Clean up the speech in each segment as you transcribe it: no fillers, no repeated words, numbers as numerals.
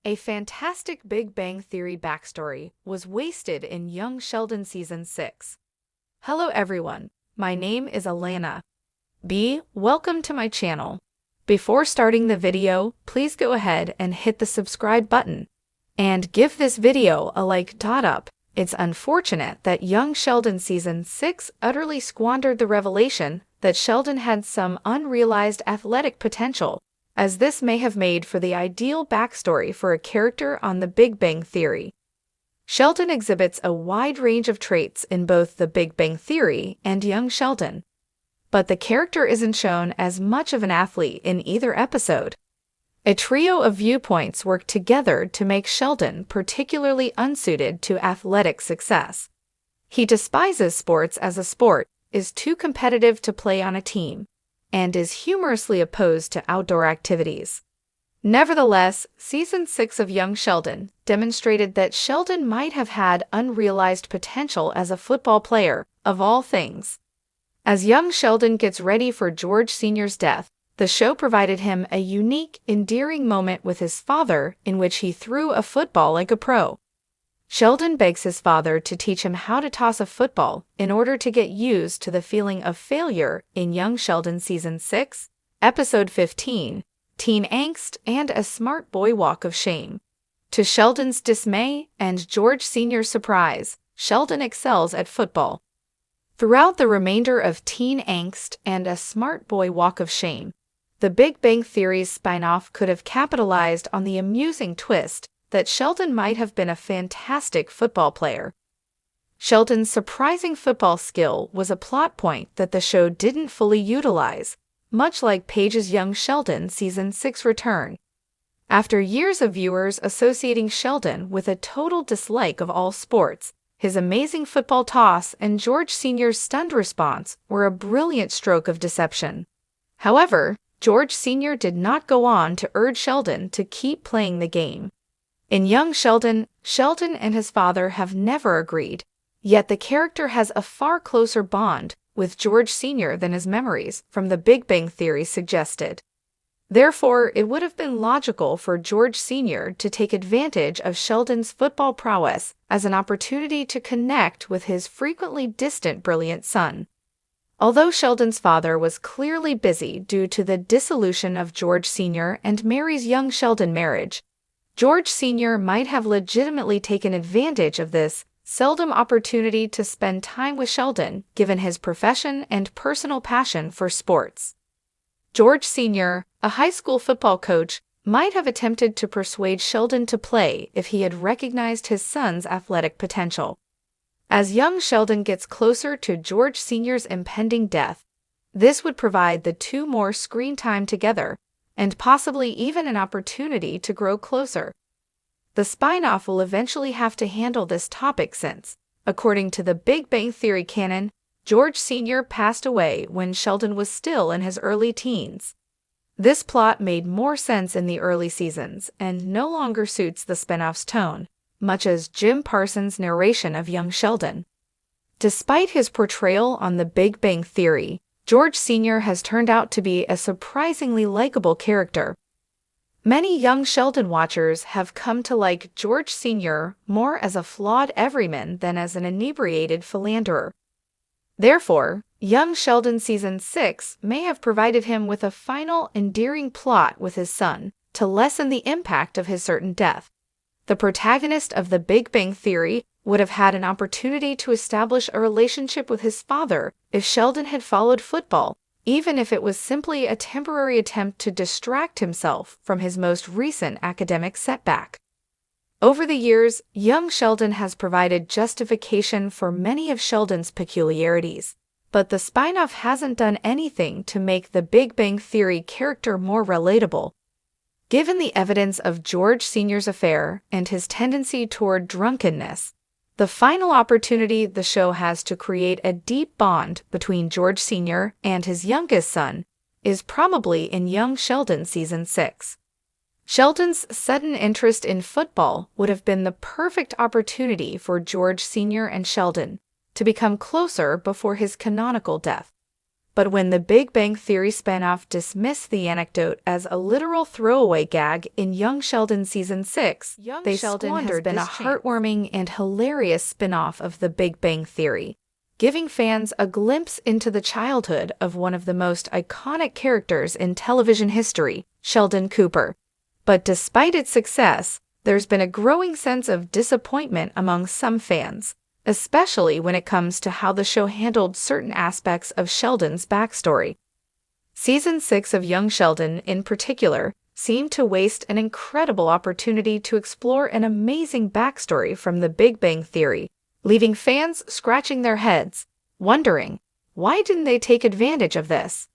A fantastic Big Bang Theory backstory was wasted in Young Sheldon Season 6. Hello everyone, my name is Alana. Welcome to my channel. Before starting the video, please go ahead and hit the subscribe button. And give this video a like. Up. It's unfortunate that Young Sheldon Season 6 utterly squandered the revelation that Sheldon had some unrealized athletic potential, as this may have made for the ideal backstory for a character on The Big Bang Theory. Sheldon exhibits a wide range of traits in both The Big Bang Theory and Young Sheldon, but the character isn't shown as much of an athlete in either episode. A trio of viewpoints work together to make Sheldon particularly unsuited to athletic success. He despises sports as a sport, is too competitive to play on a team, and is humorously opposed to outdoor activities. Nevertheless, Season 6 of Young Sheldon demonstrated that Sheldon might have had unrealized potential as a football player, of all things. As Young Sheldon gets ready for George Sr.'s death, the show provided him a unique, endearing moment with his father in which he threw a football like a pro. Sheldon begs his father to teach him how to toss a football in order to get used to the feeling of failure in Young Sheldon Season 6, Episode 15, Teen Angst and a Smart Boy Walk of Shame. To Sheldon's dismay and George Sr.'s surprise, Sheldon excels at football. Throughout the remainder of Teen Angst and a Smart Boy Walk of Shame, The Big Bang Theory's spin-off could have capitalized on the amusing twist that Sheldon might have been a fantastic football player. Sheldon's surprising football skill was a plot point that the show didn't fully utilize, much like Paige's Young Sheldon Season 6 return. After years of viewers associating Sheldon with a total dislike of all sports, his amazing football toss and George Sr.'s stunned response were a brilliant stroke of deception. However, George Sr. did not go on to urge Sheldon to keep playing the game. In Young Sheldon, Sheldon and his father have never agreed, yet the character has a far closer bond with George Sr. than his memories from The Big Bang Theory suggested. Therefore, it would have been logical for George Sr. to take advantage of Sheldon's football prowess as an opportunity to connect with his frequently distant brilliant son. Although Sheldon's father was clearly busy due to the dissolution of George Sr. and Mary's Young Sheldon marriage, George Sr. might have legitimately taken advantage of this seldom opportunity to spend time with Sheldon given his profession and personal passion for sports. George Sr., a high school football coach, might have attempted to persuade Sheldon to play if he had recognized his son's athletic potential. As Young Sheldon gets closer to George Sr.'s impending death, this would provide the two more screen time together, and possibly even an opportunity to grow closer. The spin-off will eventually have to handle this topic since, according to the Big Bang Theory canon, George Sr. passed away when Sheldon was still in his early teens. This plot made more sense in the early seasons and no longer suits the spin-off's tone, much as Jim Parsons' narration of Young Sheldon. Despite his portrayal on The Big Bang Theory, George Sr. has turned out to be a surprisingly likable character. Many Young Sheldon watchers have come to like George Sr. more as a flawed everyman than as an inebriated philanderer. Therefore, Young Sheldon Season 6 may have provided him with a final, endearing plot with his son to lessen the impact of his certain death. The protagonist of The Big Bang Theory would have had an opportunity to establish a relationship with his father if Sheldon had followed football, even if it was simply a temporary attempt to distract himself from his most recent academic setback. Over the years, Young Sheldon has provided justification for many of Sheldon's peculiarities, but the spin-off hasn't done anything to make the Big Bang Theory character more relatable. Given the evidence of George Sr.'s affair and his tendency toward drunkenness, the final opportunity the show has to create a deep bond between George Sr. and his youngest son is probably in Young Sheldon Season 6. Sheldon's sudden interest in football would have been the perfect opportunity for George Sr. and Sheldon to become closer before his canonical death. But when the Big Bang Theory spinoff dismissed the anecdote as a literal throwaway gag in Young Sheldon Season 6, they squandered been a heartwarming and hilarious spinoff of the Big Bang Theory, giving fans a glimpse into the childhood of one of the most iconic characters in television history, Sheldon Cooper. But despite its success, there's been a growing sense of disappointment among some fans, especially when it comes to how the show handled certain aspects of Sheldon's backstory. Season 6 of Young Sheldon, in particular, seemed to waste an incredible opportunity to explore an amazing backstory from the Big Bang Theory, leaving fans scratching their heads, wondering, why didn't they take advantage of this?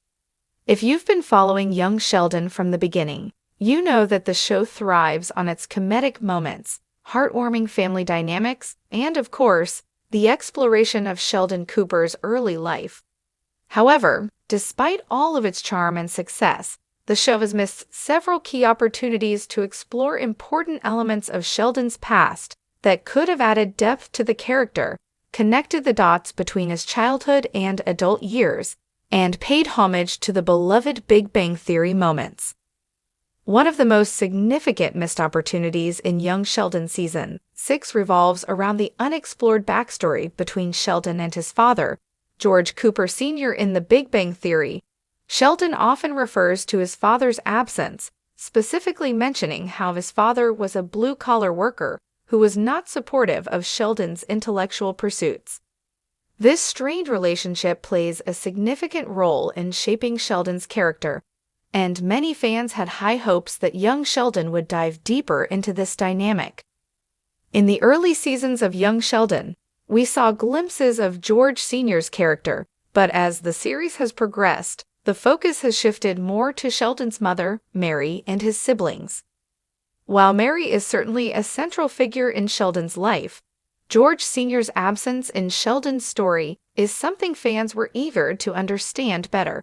If you've been following Young Sheldon from the beginning, you know that the show thrives on its comedic moments, heartwarming family dynamics, and, of course, the exploration of Sheldon Cooper's early life. However, despite all of its charm and success, the show has missed several key opportunities to explore important elements of Sheldon's past that could have added depth to the character, connected the dots between his childhood and adult years, and paid homage to the beloved Big Bang Theory moments. One of the most significant missed opportunities in Young Sheldon Season 6 revolves around the unexplored backstory between Sheldon and his father, George Cooper Sr. In the Big Bang Theory, Sheldon often refers to his father's absence, specifically mentioning how his father was a blue-collar worker who was not supportive of Sheldon's intellectual pursuits. This strained relationship plays a significant role in shaping Sheldon's character, and many fans had high hopes that Young Sheldon would dive deeper into this dynamic. In the early seasons of Young Sheldon, we saw glimpses of George Sr.'s character, but as the series has progressed, the focus has shifted more to Sheldon's mother, Mary, and his siblings. While Mary is certainly a central figure in Sheldon's life, George Sr.'s absence in Sheldon's story is something fans were eager to understand better.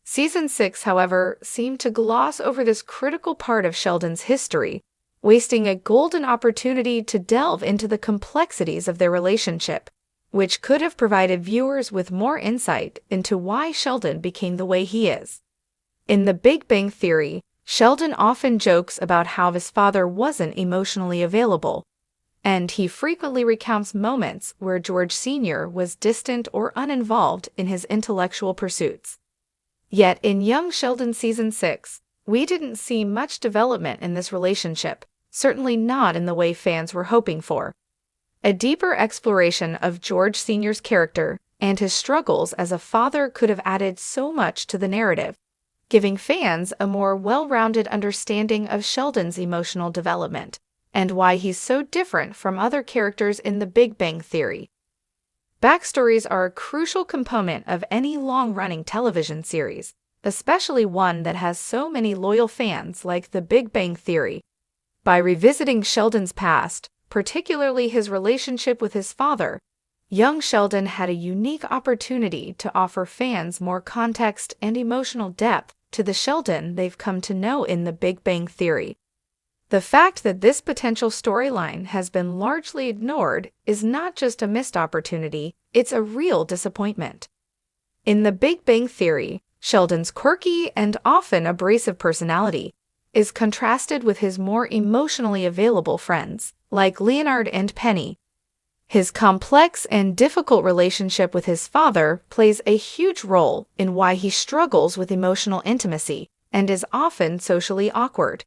Season 6, however, seemed to gloss over this critical part of Sheldon's history, wasting a golden opportunity to delve into the complexities of their relationship, which could have provided viewers with more insight into why Sheldon became the way he is. In the Big Bang Theory, Sheldon often jokes about how his father wasn't emotionally available, and he frequently recounts moments where George Sr. was distant or uninvolved in his intellectual pursuits. Yet in Young Sheldon Season 6, we didn't see much development in this relationship, certainly not in the way fans were hoping for. A deeper exploration of George Sr.'s character and his struggles as a father could have added so much to the narrative, giving fans a more well-rounded understanding of Sheldon's emotional development and why he's so different from other characters in the Big Bang Theory. Backstories are a crucial component of any long-running television series, especially one that has so many loyal fans like the Big Bang Theory. By revisiting Sheldon's past, particularly his relationship with his father, Young Sheldon had a unique opportunity to offer fans more context and emotional depth to the Sheldon they've come to know in the Big Bang Theory. The fact that this potential storyline has been largely ignored is not just a missed opportunity, it's a real disappointment. In the Big Bang Theory, Sheldon's quirky and often abrasive personality is contrasted with his more emotionally available friends, like Leonard and Penny. His complex and difficult relationship with his father plays a huge role in why he struggles with emotional intimacy and is often socially awkward.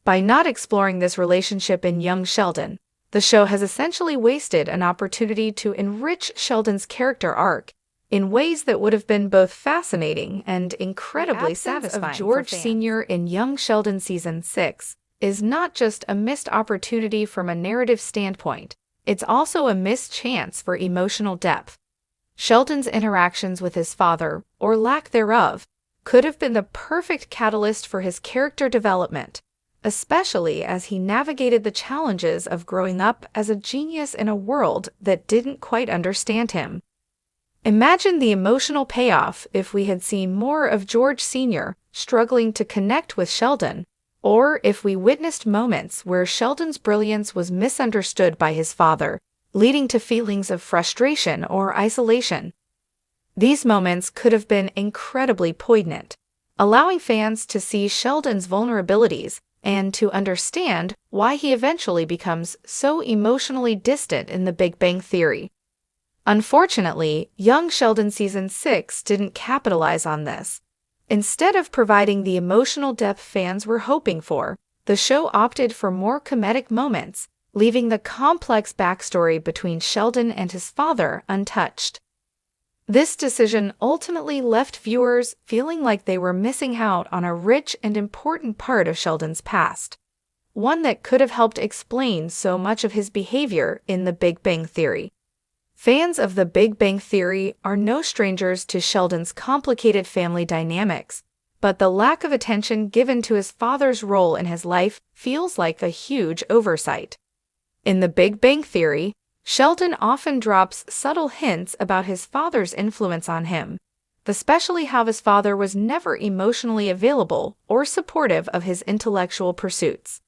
By not exploring this relationship in Young Sheldon, the show has essentially wasted an opportunity to enrich Sheldon's character arc in ways that would have been both fascinating and incredibly satisfying. Of George Sr. in Young Sheldon Season 6 is not just a missed opportunity from a narrative standpoint, it's also a missed chance for emotional depth. Sheldon's interactions with his father, or lack thereof, could have been the perfect catalyst for his character development, especially as he navigated the challenges of growing up as a genius in a world that didn't quite understand him. Imagine the emotional payoff if we had seen more of George Sr. struggling to connect with Sheldon, or if we witnessed moments where Sheldon's brilliance was misunderstood by his father, leading to feelings of frustration or isolation. These moments could have been incredibly poignant, allowing fans to see Sheldon's vulnerabilities and to understand why he eventually becomes so emotionally distant in The Big Bang Theory. Unfortunately, Young Sheldon Season 6 didn't capitalize on this. Instead of providing the emotional depth fans were hoping for, the show opted for more comedic moments, leaving the complex backstory between Sheldon and his father untouched. This decision ultimately left viewers feeling like they were missing out on a rich and important part of Sheldon's past, one that could have helped explain so much of his behavior in The Big Bang Theory. Fans of The Big Bang Theory are no strangers to Sheldon's complicated family dynamics, but the lack of attention given to his father's role in his life feels like a huge oversight. In The Big Bang Theory, Sheldon often drops subtle hints about his father's influence on him, especially how his father was never emotionally available or supportive of his intellectual pursuits.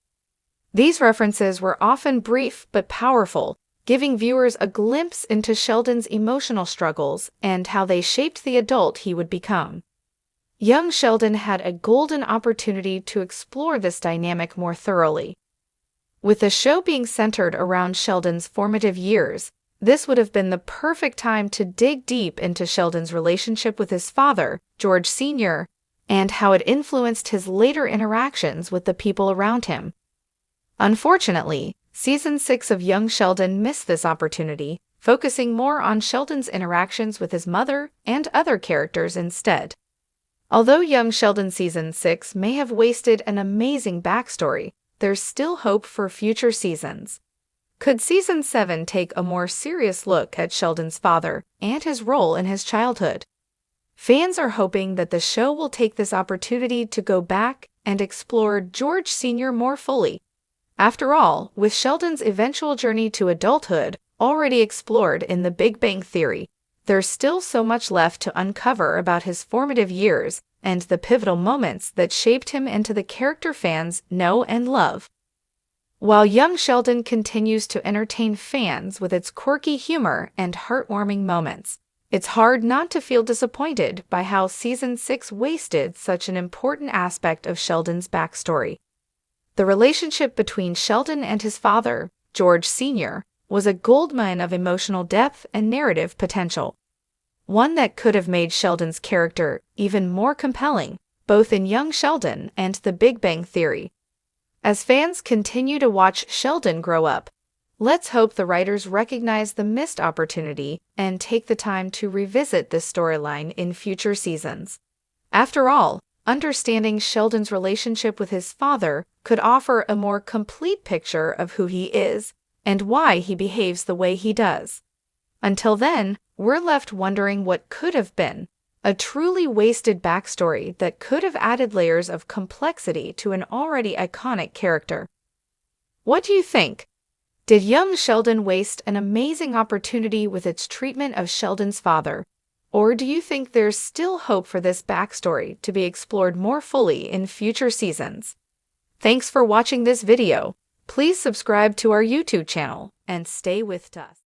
These references were often brief but powerful, giving viewers a glimpse into Sheldon's emotional struggles and how they shaped the adult he would become. Young Sheldon had a golden opportunity to explore this dynamic more thoroughly. With the show being centered around Sheldon's formative years, this would have been the perfect time to dig deep into Sheldon's relationship with his father, George Sr., and how it influenced his later interactions with the people around him. Unfortunately, Season 6 of Young Sheldon missed this opportunity, focusing more on Sheldon's interactions with his mother and other characters instead. Although Young Sheldon Season 6 may have wasted an amazing backstory, there's still hope for future seasons. Could Season 7 take a more serious look at Sheldon's father and his role in his childhood? Fans are hoping that the show will take this opportunity to go back and explore George Sr. more fully. After all, with Sheldon's eventual journey to adulthood already explored in The Big Bang Theory, there's still so much left to uncover about his formative years and the pivotal moments that shaped him into the character fans know and love. While Young Sheldon continues to entertain fans with its quirky humor and heartwarming moments, it's hard not to feel disappointed by how Season 6 wasted such an important aspect of Sheldon's backstory. The relationship between Sheldon and his father, George Sr., was a goldmine of emotional depth and narrative potential, one that could have made Sheldon's character even more compelling, both in Young Sheldon and The Big Bang Theory. As fans continue to watch Sheldon grow up, let's hope the writers recognize the missed opportunity and take the time to revisit this storyline in future seasons. After all, understanding Sheldon's relationship with his father could offer a more complete picture of who he is and why he behaves the way he does. Until then, we're left wondering what could have been, a truly wasted backstory that could have added layers of complexity to an already iconic character. What do you think? Did Young Sheldon waste an amazing opportunity with its treatment of Sheldon's father? Or do you think there's still hope for this backstory to be explored more fully in future seasons? Thanks for watching this video. Please subscribe to our YouTube channel and stay with us.